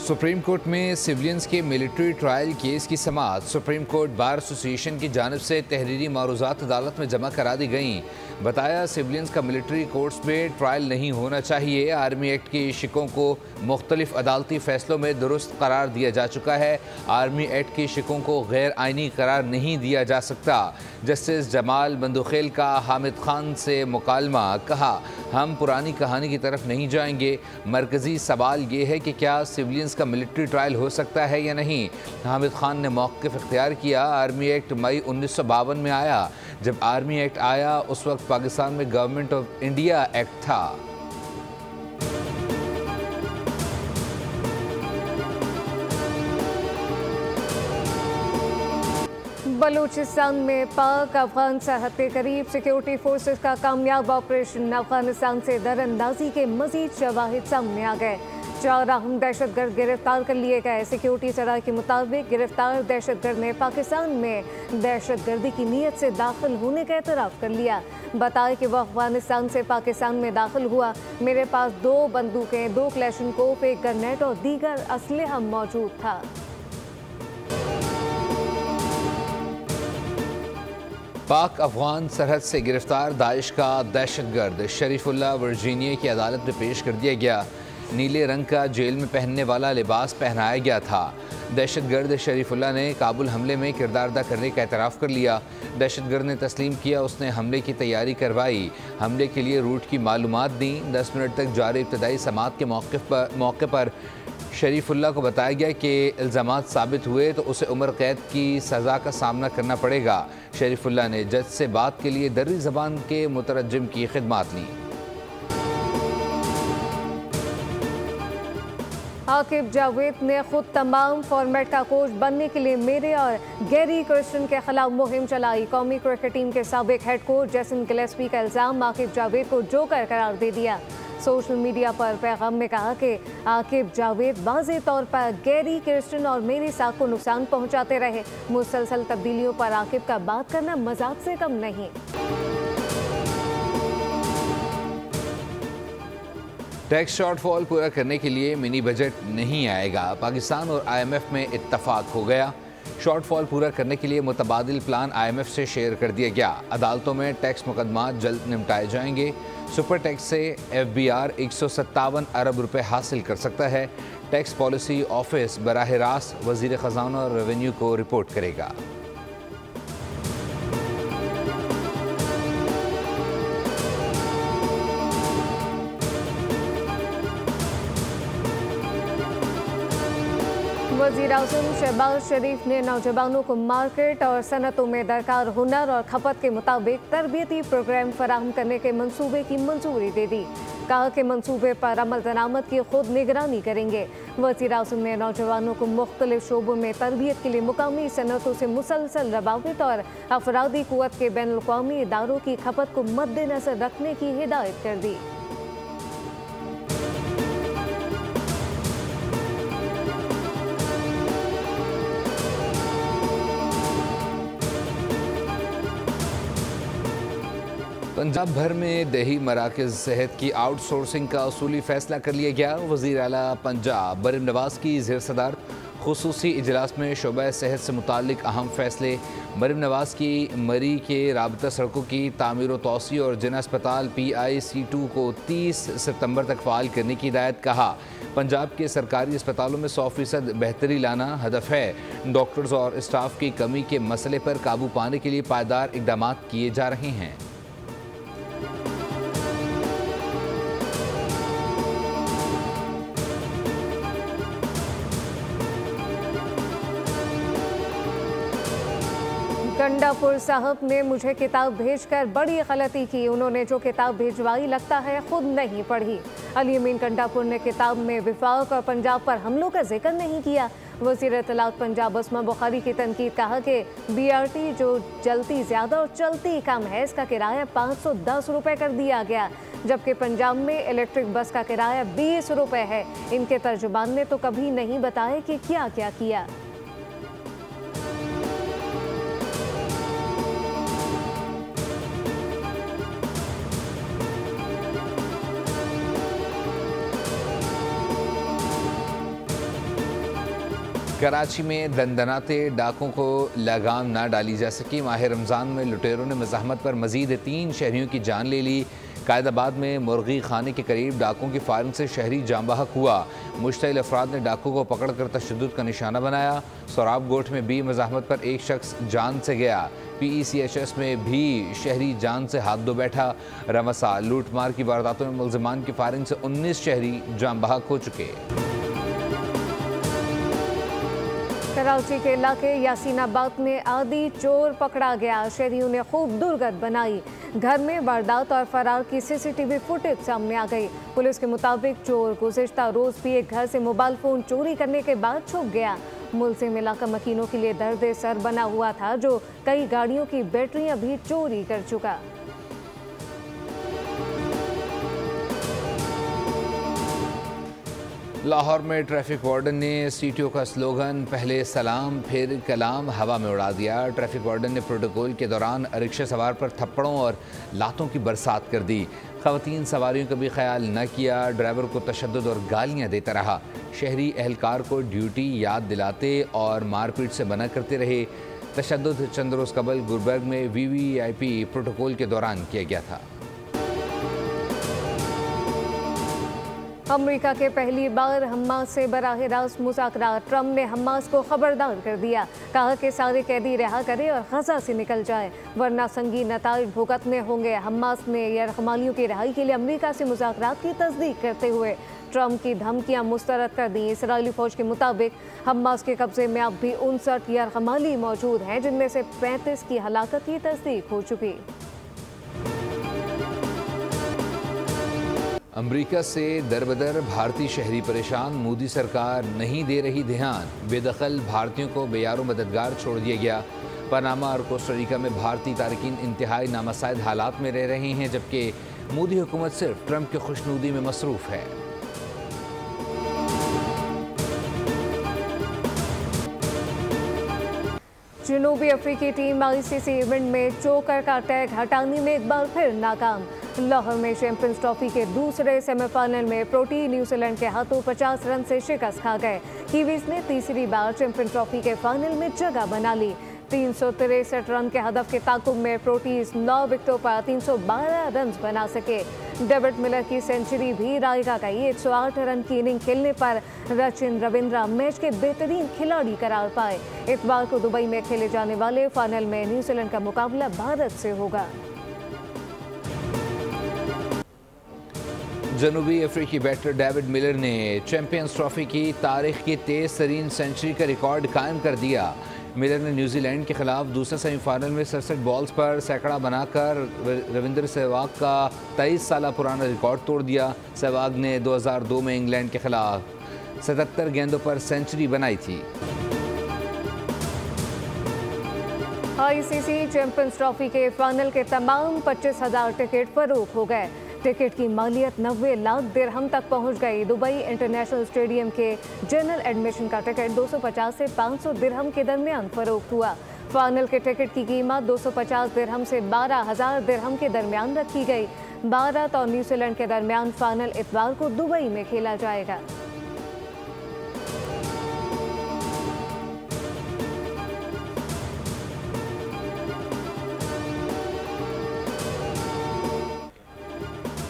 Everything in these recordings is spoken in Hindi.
सुप्रीम कोर्ट में सिविलियंस के मिलिट्री ट्रायल केस की समाअत। सुप्रीम कोर्ट बार एसोसिएशन की जानिब से तहरीरी मारूजात अदालत में जमा करा दी गईं। बताया सिविलियंस का मिलिट्री कोर्ट्स में ट्रायल नहीं होना चाहिए। आर्मी एक्ट के शिकों को मुख्तलिफ अदालती फैसलों में दुरुस्त करार दिया जा चुका है। आर्मी एक्ट के शिकों को गैर आइनी करार नहीं दिया जा सकता। जस्टिस जमाल बंदुखेल का हामिद खान से मुकालमा। कहा, हम पुरानी कहानी की तरफ नहीं जाएंगे। मरकजी सवाल ये है कि क्या सिविलियंस का मिलिट्री ट्रायल हो सकता है या नहीं। हामिद खान ने मौक़िफ़ इख्तियार किया। आर्मी एक्ट मई 1952 में आया। जब आर्मी एक्ट आया उस वक्त पाकिस्तान में गवर्नमेंट ऑफ इंडिया एक्ट था। बलूचिस्तान में पाक अफगान सरहद के करीब सिक्योरिटी फोर्सेस का कामयाब ऑपरेशन। अफगानिस्तान से दरअंदाजी के मजीद शवाहिद सामने आ गए। 4 अहम दहशतगर्द गिरफ्तार कर लिए गए। सिक्योरिटी सराय के मुताबिक गिरफ्तार दहशतगर्द ने पाकिस्तान में दहशतगर्दी की नीयत से दाखिल होने का एतराफ़ कर लिया। बताया कि वह अफगानिस्तान से पाकिस्तान में दाखिल हुआ। मेरे पास 2 बंदूकें, 2 क्लैशनकोफ, एक गन्नेट और दीगर असलहा मौजूद था। पाक अफगान सरहद से गिरफ्तार दाइश का दहशतगर्द शरीफुल्लाह वर्जीनिया की अदालत में पेश कर दिया गया। नीले रंग का जेल में पहनने वाला लिबास पहनाया गया था। दहशतगर्द शरीफुल्लाह ने काबुल हमले में किरदार अदा करने का एतराफ़ कर लिया। दहशतगर्द ने तस्लीम किया उसने हमले की तैयारी करवाई, हमले के लिए रूट की मालूमात दी। 10 मिनट तक जारी इब्तदाई समाअत के मौके पर शरीफुल्लाह को बताया गया कि इल्ज़ामात साबित हुए तो उसे उम्र कैद की सज़ा का सामना करना पड़ेगा। शरीफुल्लाह ने जज से बात के लिए दर्री ज़बान के मुतरज्जिम की खिदमात ली। आकिब जावेद ने खुद तमाम फॉर्मेट का कोच बनने के लिए मेरे और गैरी क्रिस्टन के खिलाफ मुहिम चलाई। कौमी क्रिकेट टीम के साबिक हेड कोच जेसन गिलेस्पी का इल्ज़ाम आकिब जावेद को जोकर करार दे दिया। सोशल मीडिया पर पैगाम में कहा कि आकिब जावेद वाज़ेह तौर पर गैरी क्रिस्टन और मेरी साख को नुकसान पहुंचाते रहे। मुसलसल तब्दीलियों पर आकिब का बात करना मजाक से कम नहीं। टैक्स शॉर्टफॉल पूरा करने के लिए मिनी बजट नहीं आएगा। पाकिस्तान और IMF में इत्तफाक हो गया। शॉर्टफॉल पूरा करने के लिए मुतबादिल प्लान IMF से शेयर कर दिया गया। अदालतों में टैक्स मुकदमात जल्द निपटाए जाएंगे। सुपर टैक्स से FBR 157 अरब रुपए हासिल कर सकता है। टैक्स पॉलिसी ऑफिस बराह रास्त वज़ीर ख़ज़ाना और रेवेन्यू को रिपोर्ट करेगा। वज़ीर-ए-आज़म शहबाज शरीफ ने नौजवानों को मार्केट और सनतों में दरकार हुनर और खपत के मुताबिक तरबियती प्रोग्राम फराहम करने के मंसूबे की मंजूरी दे दी। कहा कि मंसूबे पर अमल दरामद की खुद निगरानी करेंगे। वज़ीर-ए-आज़म ने नौजवानों को मुख्तलिफ शोबों में तरबियत के लिए मुकामी सनतों से मुसलसल रवाबित और अफरादी क़ुव्वत के बैनुल अक़वामी इदारों की खपत को मद्देनज़र रखने की हिदायत कर दी। पंजाब भर में देही मराकज़ सेहत की आउटसोर्सिंग का असूली फैसला कर लिया गया। वज़ीर आला पंजाब मरीम नवाज़ की ज़ेर सदारत खुसूसी इजलास में शोबा सेहत से मुताल्लिक अहम फैसले। मरीम नवाज़ की मरी के राबता सड़कों की तामीर व तोसी और जिना अस्पताल PIC2 को 30 सितंबर तक फ़ाल करने की हिदायत। कहा, पंजाब के सरकारी अस्पतालों में 100% बेहतरी लाना हदफ है। डॉक्टर्स और स्टाफ की कमी के मसले पर काबू पाने के लिए पायदार इक़दाम किए जा रहे हैं। गंडापुर साहब ने मुझे किताब भेजकर बड़ी गलती की। उन्होंने जो किताब भिजवाई लगता है खुद नहीं पढ़ी। अली अमीन गंडापुर ने किताब में विफाक और पंजाब पर हमलों का जिक्र नहीं किया। वज़ीर इत्तलात पंजाब अस्मा बुखारी की तनकीद। कहा कि BRT जो जलती ज़्यादा और चलती कम है, इसका किराया 510 रुपये कर दिया गया, जबकि पंजाब में इलेक्ट्रिक बस का किराया 20 रुपये है। इनके तर्जुमान ने तो कभी नहीं बताया कि क्या क्या किया। कराची में दंदनाते डाकों को लगाम ना डाली जा सकी। माह रमज़ान में लुटेरों ने मज़ाहमत पर मज़ीद 3 शहरियों की जान ले ली। कायदाबाद में मुर्गी खाने के करीब डाकों की फायरिंग से शहरी जाँ बहक हुआ। मुश्तइल अफराद ने डाकों को पकड़ कर तशद्दुद का निशाना बनाया। सोराब गोठ में भी मज़ाहमत पर एक शख्स जान से गया। PECHS में भी शहरी जान से हाथ धो बैठा। रमसा लूटमार की वारदातों में मुल्ज़िमान की फायरिंग से 19 शहरी जाँ बहक हो चुके। कराची के इलाके यासीनाबाद में आदि चोर पकड़ा गया। शहरियों ने खूब दुर्गत बनाई। घर में वारदात और फरार की CCTV फुटेज सामने आ गई। पुलिस के मुताबिक चोर गुज़िश्ता रोज भी एक घर से मोबाइल फोन चोरी करने के बाद छुप गया। मुल्ज़िम इलाका मकीनों के लिए दर्द सर बना हुआ था, जो कई गाड़ियों की बैटरियां भी चोरी कर चुका। लाहौर में ट्रैफिक वार्डन ने CTO का स्लोगन पहले सलाम फिर कलाम हवा में उड़ा दिया। ट्रैफिक वार्डन ने प्रोटोकॉल के दौरान रिक्शा सवार पर थप्पड़ों और लातों की बरसात कर दी। ख़वातीन सवारियों का भी ख्याल न किया। ड्राइवर को तशद्दुद और गालियां देता रहा। शहरी एहलकार को ड्यूटी याद दिलाते और मारपीट से मना करते रहे। तशद्दुद चंद रोज़ कबल गुलबर्ग में VVIP प्रोटोकॉल के दौरान किया गया था। अमेरिका के पहली बार हमास से बराह रास्त मुज़ाकरात। ट्रंप ने हमास को खबरदार कर दिया। कहा कि सारे कैदी रिहा करें और गजा से निकल जाए, वरना संगीन नताइज भुगतने होंगे। हमास ने यरगमालियों की रिहाई के लिए अमेरिका से मुज़ाकरात की तस्दीक करते हुए ट्रंप की धमकियां मुस्तरद कर दी। इसराइली फौज के मुताबिक हमास के कब्जे में अब भी 59 यरगमाली मौजूद हैं, जिनमें से 35 की हलाकत की तस्दीक हो चुकी। अमेरिका से दरबदर भारतीय शहरी परेशान। मोदी सरकार नहीं दे रही ध्यान। बेदखल भारतीयों को बेयारो मददगार छोड़ दिया गया। पनामा और कोस्टारिका में भारतीय तारकीन इंतहाई नामसाइद हालात में रह रहे हैं, जबकि मोदी हुकूमत सिर्फ ट्रंप की खुशनुदी में मसरूफ़ है। जनूबी अफ्रीकी टीम ICC इवेंट में चोकर का टैग हटाने में एक बार फिर नाकाम। लाहौर में चैंपियंस ट्रॉफी के दूसरे सेमीफाइनल में प्रोटी न्यूजीलैंड के हाथों 50 रन से शिकस्त खा गए। कीवीज ने तीसरी बार चैंपियंस ट्रॉफी के फाइनल में जगह बना ली। 363 रन के हदफ के ताकुब में प्रोटीज 9 विकेटों पर 312 रन बना सके। डेविड मिलर की सेंचुरी भी रायगा गई। 108 रन की इनिंग खेलने पर सचिन रविंद्रा मैच के बेहतरीन खिलाड़ी करार पाए। इतवार को दुबई में खेले जाने वाले फाइनल में न्यूजीलैंड का मुकाबला भारत से होगा। जनूबी अफ्रीकी बैटर डेविड मिलर ने चैंपियंस ट्रॉफी की तारीख की तेज तरीन सेंचुरी का रिकॉर्ड कायम कर दिया। मिलर ने न्यूजीलैंड के खिलाफ दूसरे सेमीफाइनल में 67 बॉल्स पर सैकड़ा बनाकर रविंद्र सहवाग का 23 साल पुराना रिकॉर्ड तोड़ दिया। सहवाग ने 2002 में इंग्लैंड के खिलाफ 77 गेंदों पर सेंचुरी बनाई थी। ICC चैंपियंस ट्रॉफी के फाइनल के तमाम 25,000 टिकट फरोख्त हो गए। टिकट की मालियत 90 लाख दिरहम तक पहुंच गई। दुबई इंटरनेशनल स्टेडियम के जनरल एडमिशन का टिकट 250 से 500 दिरहम के दरमियान फरोख्त हुआ। फाइनल के टिकट की कीमत 250 दिरहम से 12,000 दिरहम के दरमियान रखी गई। भारत और न्यूजीलैंड के दरमियान फाइनल इतवार को दुबई में खेला जाएगा।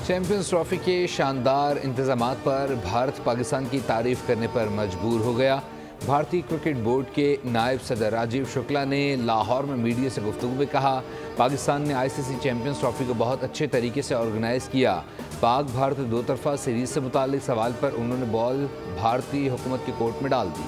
चैंपियंस ट्रॉफी के शानदार इंतजामात पर भारत पाकिस्तान की तारीफ करने पर मजबूर हो गया। भारतीय क्रिकेट बोर्ड के नायब सदर राजीव शुक्ला ने लाहौर में मीडिया से गुफ्तगू में कहा, पाकिस्तान ने ICC चैंपियंस ट्रॉफी को बहुत अच्छे तरीके से ऑर्गेनाइज किया। पाक भारत दो तरफा सीरीज से मुतालिक सवाल पर उन्होंने बॉल भारतीय हुकूमत के कोर्ट में डाल दी।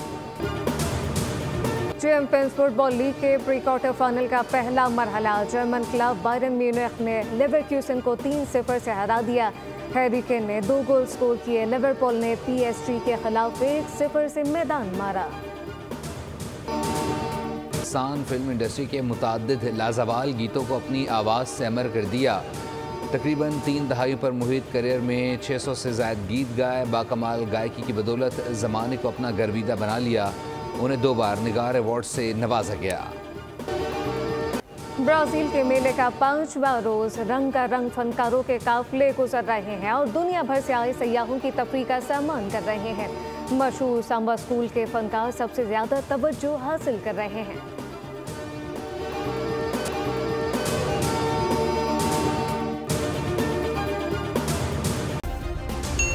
चैंपियंस फुटबॉल लीग के प्री क्वार्टर फाइनल का पहला मरहला जर्मन क्लब बायरन म्यूनिख ने लेवरक्यूसन को 3-0 से हरा दिया। हैरी केन ने 2 गोल स्कोर किए। लिवरपूल ने PSG के खिलाफ 1-0 से मैदान मारा। पाकिस्तान फिल्म इंडस्ट्री के मुताद्दिद लाजवाल गीतों को अपनी आवाज़ से अमर कर दिया। तकरीबन 3 दहाई पर मुहित करियर में 600 से ज़ायद गीत गाए। बाकमाल गायकी की बदौलत ज़माने को अपना गर्विदा बना लिया। उन्हें 2 बार निगार अवार्ड से नवाजा गया। ब्राज़ील के मेले का 5वां रोज रंगारंग फनकारों के काफिले गुजर रहे हैं और दुनिया भर से आए सयाहों की तफरीह का सामान कर रहे हैं। मशहूर सांबा स्कूल के फनकार सबसे ज्यादा तवज्जो हासिल कर रहे हैं।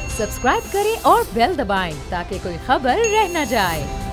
सब्सक्राइब करें और बेल दबाएं ताकि कोई खबर रह न जाए।